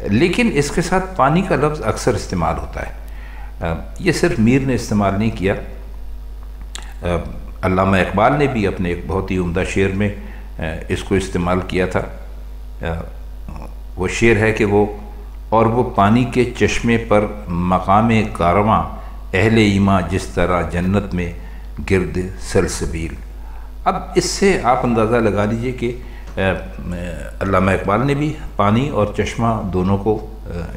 لیکن اس کے ساتھ پانی کا لفظ اکثر استعمال ہوتا ہے۔ یہ صرف میر نے استعمال نہیں کیا، علامہ اقبال نے بھی اپنے ایک بہت ہی عمدہ شعر میں اس کو استعمال کیا تھا۔ وہ شعر ہے کہ اور وہ پانی کے چشمے پر مقام کارواں، اہل ایمان جس طرح جنت میں گرد سلسبیل۔ اب اس سے آپ اندازہ لگا لیجئے کہ علامہ اقبال نے بھی پانی اور چشمہ دونوں کو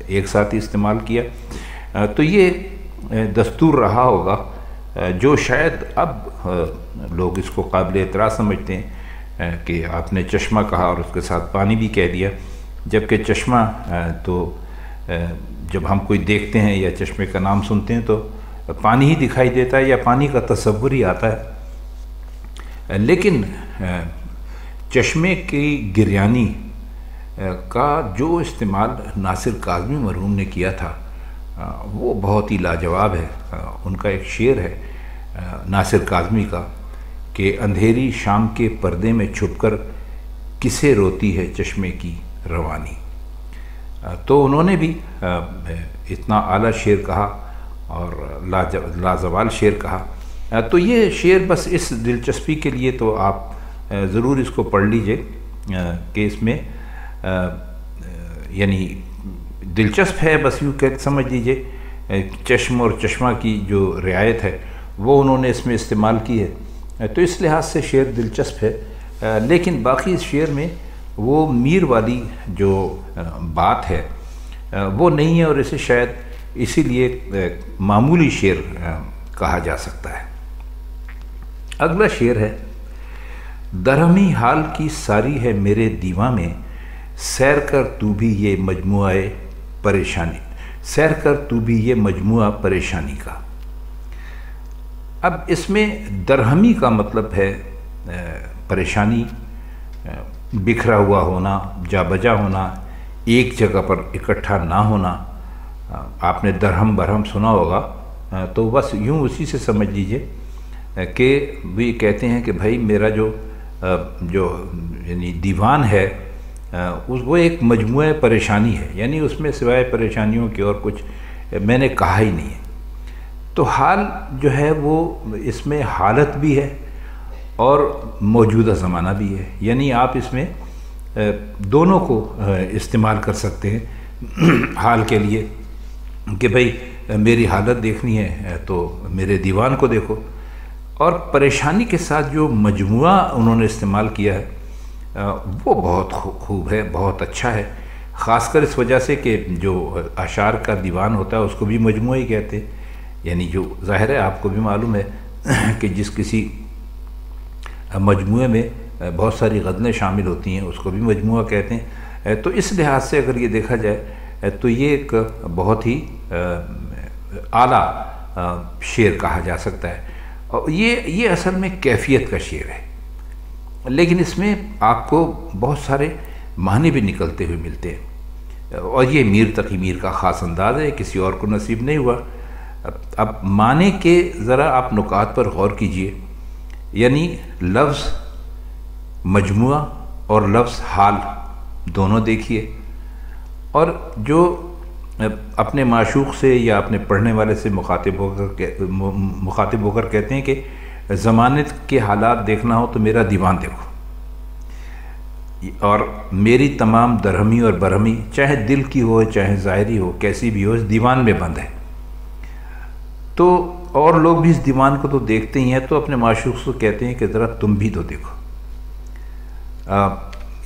ایک ساتھ ہی استعمال کیا۔ تو یہ دستور رہا ہوگا جو شاید اب لوگ اس کو قابل اعتراض سمجھتے ہیں کہ آپ نے چشمہ کہا اور اس کے ساتھ پانی بھی کہہ دیا، جبکہ چشمہ تو جب ہم کوئی دیکھتے ہیں یا چشمے کا نام سنتے ہیں تو پانی ہی دکھائی دیتا ہے یا پانی کا تصور ہی آتا ہے، لیکن چشمے کی گریانی کا جو استعمال ناصر کاظمی مرحوم نے کیا تھا وہ بہت ہی لاجواب ہے۔ ان کا ایک شعر ہے ناصر کاظمی کا کہ اندھیری شام کے پردے میں چھپ کر کسے روتی ہے چشمے کی روانی۔ تو انہوں نے بھی اتنا اعلیٰ شعر کہا اور لازوال شعر کہا۔ تو یہ شعر بس اس دلچسپی کے لیے تو آپ ضرور اس کو پڑھ لیجئے کہ اس میں یعنی دلچسپ ہے، بس یوں کہ سمجھ لیجئے چشم اور چشمہ کی جو رعایت ہے وہ انہوں نے اس میں استعمال کی ہے، تو اس لحاظ سے شعر دلچسپ ہے۔ لیکن باقی اس شعر میں وہ میر والی جو بات ہے وہ نہیں ہے، اور اسے شاید اسی لیے معمولی شعر کہا جا سکتا ہے۔ اگلا شعر ہے، درہمی حال کی ساری ہے میرے دیواں میں، سیر کر تو بھی یہ مجموعہ پریشانی، سیر کر تو بھی یہ مجموعہ پریشانی کا۔ اب اس میں درہمی کا مطلب ہے پریشانی، بکھرا ہوا ہونا، جا بجا ہونا، ایک جگہ پر اکٹھا نہ ہونا۔ آپ نے درہم برہم سنا ہوگا، تو بس یوں اسی سے سمجھ لیجئے کہ وہ کہتے ہیں کہ بھائی میرا جو یعنی دیوان ہے وہ ایک مجموعہ پریشانی ہے، یعنی اس میں سوائے پریشانیوں کے اور کچھ میں نے کہا ہی نہیں ہے۔ تو حال جو ہے وہ اس میں حالت بھی ہے اور موجودہ زمانہ بھی ہے، یعنی آپ اس میں دونوں کو استعمال کر سکتے ہیں حال کے لیے کہ بھئی میری حالت دیکھنی ہے تو میرے دیوان کو دیکھو، اور پریشانی کے ساتھ جو مجموعہ انہوں نے استعمال کیا ہے وہ بہت خوب ہے، بہت اچھا ہے، خاص کر اس وجہ سے کہ جو اشعار کا دیوان ہوتا ہے اس کو بھی مجموعہ ہی کہتے ہیں، یعنی جو ظاہر ہے آپ کو بھی معلوم ہے کہ جس کسی مجموعے میں بہت ساری غزلیں شامل ہوتی ہیں اس کو بھی مجموعہ کہتے ہیں۔ تو اس لحاظ سے اگر یہ دیکھا جائے تو یہ ایک بہت ہی اعلیٰ شعر کہا جا سکتا ہے، اور یہ اصل میں کیفیت کا شعر ہے، لیکن اس میں آپ کو بہت سارے معنی بھی نکلتے ہوئے ملتے ہیں، اور یہ میر تقی میر کا خاص انداز ہے، کسی اور کو نصیب نہیں ہوا۔ اب معنی کے ذرا آپ نکات پر غور کیجئے، یعنی لفظ مجموعہ اور لفظ حال دونوں دیکھیے، اور جو اپنے معشوق سے یا اپنے پڑھنے والے سے مخاطب ہو کر کہتے ہیں کہ زمانے کے حالات دیکھنا ہو تو میرا دیوان دیکھو، اور میری تمام درہمی اور برہمی چاہے دل کی ہو چاہے ظاہری ہو کیسی بھی ہو اس دیوان میں بند ہے۔ تو اور لوگ بھی اس دیوان کو تو دیکھتے ہی ہیں، تو اپنے معشوق سے کہتے ہیں کہ ذرا تم بھی تو دیکھو۔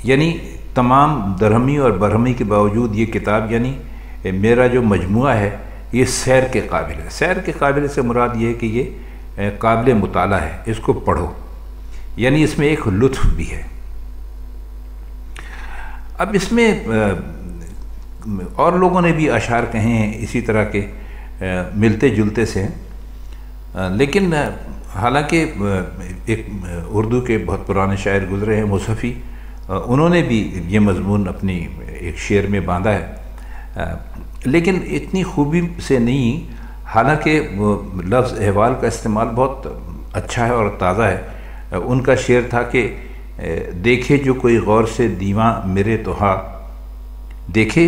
یعنی تمام درہمی اور برہمی کے باوجود یہ کتاب یعنی میرا جو مجموعہ ہے یہ سیر کے قابل ہے۔ سیر کے قابل سے مراد یہ ہے کہ یہ قابل مطالعہ ہے، اس کو پڑھو، یعنی اس میں ایک لطف بھی ہے۔ اب اس میں اور لوگوں نے بھی اشعار کہے ہیں اسی طرح کے ملتے جلتے سے، لیکن حالانکہ ایک اردو کے بہت پرانے شاعر گزرے ہیں مصحفی، انہوں نے بھی یہ مضمون اپنی ایک شعر میں باندھا ہے، لیکن اتنی خوبی سے نہیں، حالانکہ لفظ احوال کا استعمال بہت اچھا ہے اور تازہ ہے۔ ان کا شعر تھا کہ دیکھے جو کوئی غور سے دیواں میرے تو ہاں، دیکھے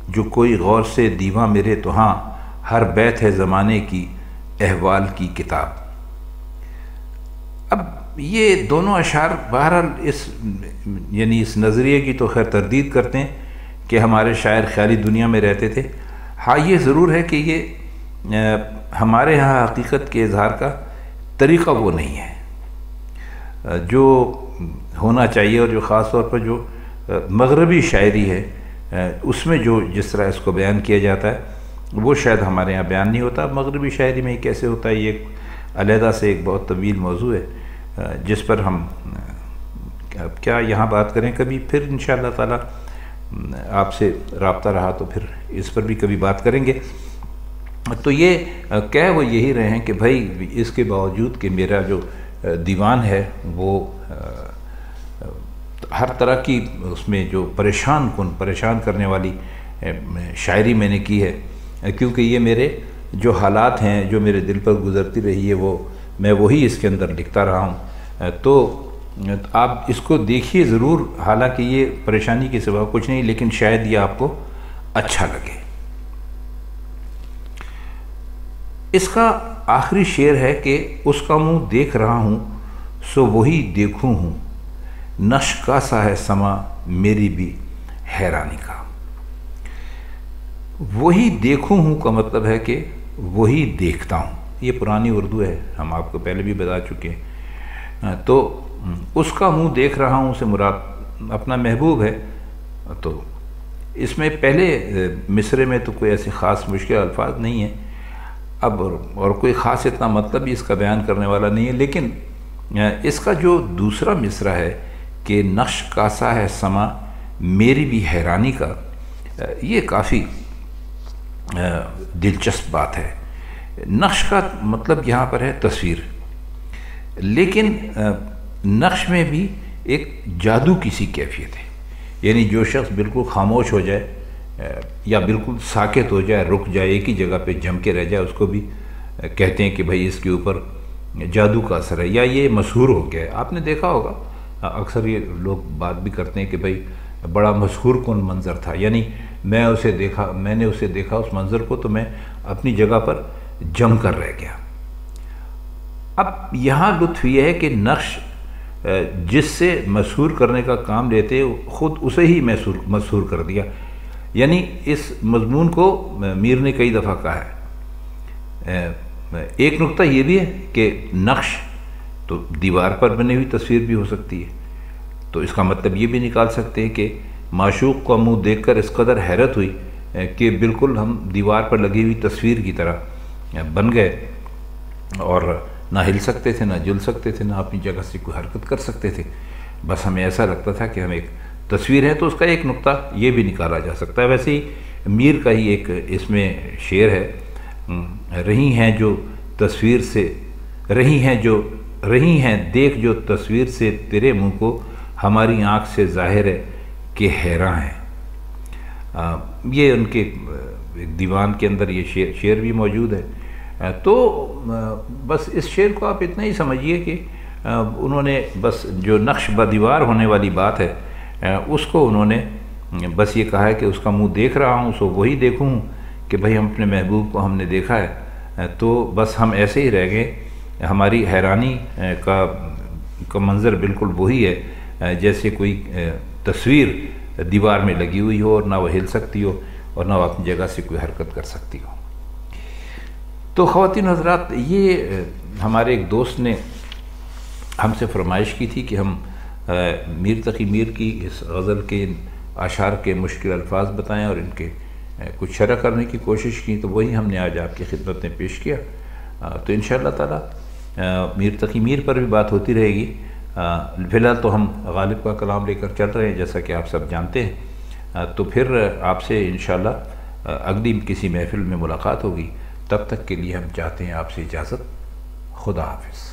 جو کوئی غور سے دیواں میرے تو ہاں ہر بیت ہے زمانے کی احوال کی کتاب۔ اب یہ دونوں اشعار بہرحال اس نظریے کی تو خیر تردید کرتے ہیں کہ ہمارے شاعر خیالی دنیا میں رہتے تھے۔ ہاں یہ ضرور ہے کہ یہ ہمارے ہاں حقیقت کے اظہار کا طریقہ وہ نہیں ہے جو ہونا چاہیے، اور جو خاص طور پر جو مغربی شاعری ہے اس میں جو جس طرح اس کو بیان کیا جاتا ہے وہ شاید ہمارے ہاں بیان نہیں ہوتا۔ مغربی شاعری میں کیسے ہوتا ہے یہ ایک علیحدہ سے ایک بہت طویل موضوع ہے جس پر ہم کیا یہاں بات کریں، کبھی پھر انشاءاللہ تعالی آپ سے رابطہ رہا تو پھر اس پر بھی کبھی بات کریں گے۔ تو یہ کہہ وہ یہی رہے ہیں کہ بھائی اس کے باوجود کہ میرا جو دیوان ہے وہ ہر طرح کی اس میں جو پریشان کرنے والی شاعری میں نے کی ہے، کیونکہ یہ میرے جو حالات ہیں جو میرے دل پر گزرتی رہی ہے وہ میں وہی اس کے اندر لکھتا رہا ہوں۔ تو آپ اس کو دیکھیے ضرور، حالانکہ یہ پریشانی کے سوا کچھ نہیں، لیکن شاید یہ آپ کو اچھا لگے۔ اس کا آخری شعر ہے کہ اس کا منہ دیکھ رہا ہوں سو وہی دیکھوں ہوں، نقش کا سا ہے سما میری بھی حیرانی کا۔ وہی دیکھوں ہوں کا مطلب ہے کہ وہی دیکھتا ہوں، یہ پرانی اردو ہے، ہم آپ کو پہلے بھی بتا چکے ہیں۔ تو اس کا منہ دیکھ رہا ہوں سے مراد اپنا محبوب ہے۔ تو اس میں پہلے مصرے میں تو کوئی ایسے خاص مشکل الفاظ نہیں ہیں، اب اور کوئی خاص اتنا مطلب بھی اس کا بیان کرنے والا نہیں ہے، لیکن اس کا جو دوسرا مصرع ہے کہ نقش کاسا ہے سما میری بھی حیرانی کا، یہ کافی دلچسپ بات ہے۔ نقش کا مطلب یہاں پر ہے تصویر، لیکن نقش میں بھی ایک جادو کی سی کیفیت ہے، یعنی جو شخص بالکل خاموش ہو جائے یا بالکل ساکت ہو جائے، رک جائے، ایک ہی جگہ پہ جم کے رہ جائے، اس کو بھی کہتے ہیں کہ بھائی اس کے اوپر جادو کا اثر ہے یا یہ مسحور ہو گیا ہے۔ آپ نے دیکھا ہوگا اکثر یہ لوگ بات بھی کرتے ہیں کہ بھائی بڑا مسحور کن منظر تھا، یعنی میں نے اسے دیکھا اس منظر کو تو میں اپنی جگہ پر جم کر رہ گیا۔ اب یہاں لطف یہ ہے کہ نقش جس سے مسحور کرنے کا کام لیتے خود اسے ہی مسحور کر دیا، یعنی اس مضمون کو میر نے کئی دفعہ کہا ہے۔ ایک نقطہ یہ بھی ہے کہ نقش تو دیوار پر بنی ہوئی تصویر بھی ہو سکتی ہے، تو اس کا مطلب یہ بھی نکال سکتے ہیں کہ معشوق کا منہ دیکھ کر اس قدر حیرت ہوئی کہ بالکل ہم دیوار پر لگی ہوئی تصویر کی طرح بن گئے اور نہ ہل سکتے تھے، نہ جل سکتے تھے، نہ اپنی جگہ سے کوئی حرکت کر سکتے تھے، بس ہمیں ایسا لگتا تھا کہ ہم ایک تصویر ہے۔ تو اس کا ایک نقطہ یہ بھی نکالا جا سکتا ہے۔ ویسے ہی میر کا ہی ایک اس میں شعر ہے، رہی ہیں جو تصویر سے رہی ہیں دیکھ جو تصویر سے تیرے منہ کو، ہماری آنکھ سے ظاہر ہے کہ حیراں ہیں۔ یہ ان کے ایک دیوان کے اندر یہ شعر بھی موجود ہے۔ تو بس اس شعر کو آپ اتنا ہی سمجھیے کہ انہوں نے بس جو نقش بدیوار ہونے والی بات ہے اس کو انہوں نے بس یہ کہا ہے کہ اس کا منہ دیکھ رہا ہوں سو وہی دیکھوں کہ بھئی ہم اپنے محبوب کو ہم نے دیکھا ہے، تو بس ہم ایسے ہی رہ گئے، ہماری حیرانی کا منظر بالکل وہی ہے جیسے کوئی تصویر دیوار میں لگی ہوئی ہو اور نہ وہ ہل سکتی ہو اور نہ وہ اپنی جگہ سے کوئی حرکت کر سکتی ہو۔ تو خواتین حضرات، یہ ہمارے ایک دوست نے ہم سے فرمائش کی تھی کہ ہم میر تقی میر کی اس غزل کے اشعار کے مشکل الفاظ بتائیں اور ان کے کچھ شرح کرنے کی کوشش کی، تو وہی ہم نے آج آپ کی خدمت میں پیش کیا۔ تو انشاءاللہ تعالی میر تقی میر پر بھی بات ہوتی رہے گی۔ فی الحال تو ہم غالب کا کلام لے کر چل رہے ہیں جیسا کہ آپ سب جانتے ہیں، تو پھر آپ سے انشاءاللہ اگلی کسی محفل میں ملاقات ہوگی۔ تب تک کے لیے ہم چاہتے ہیں آپ سے اجازت۔ خدا حافظ۔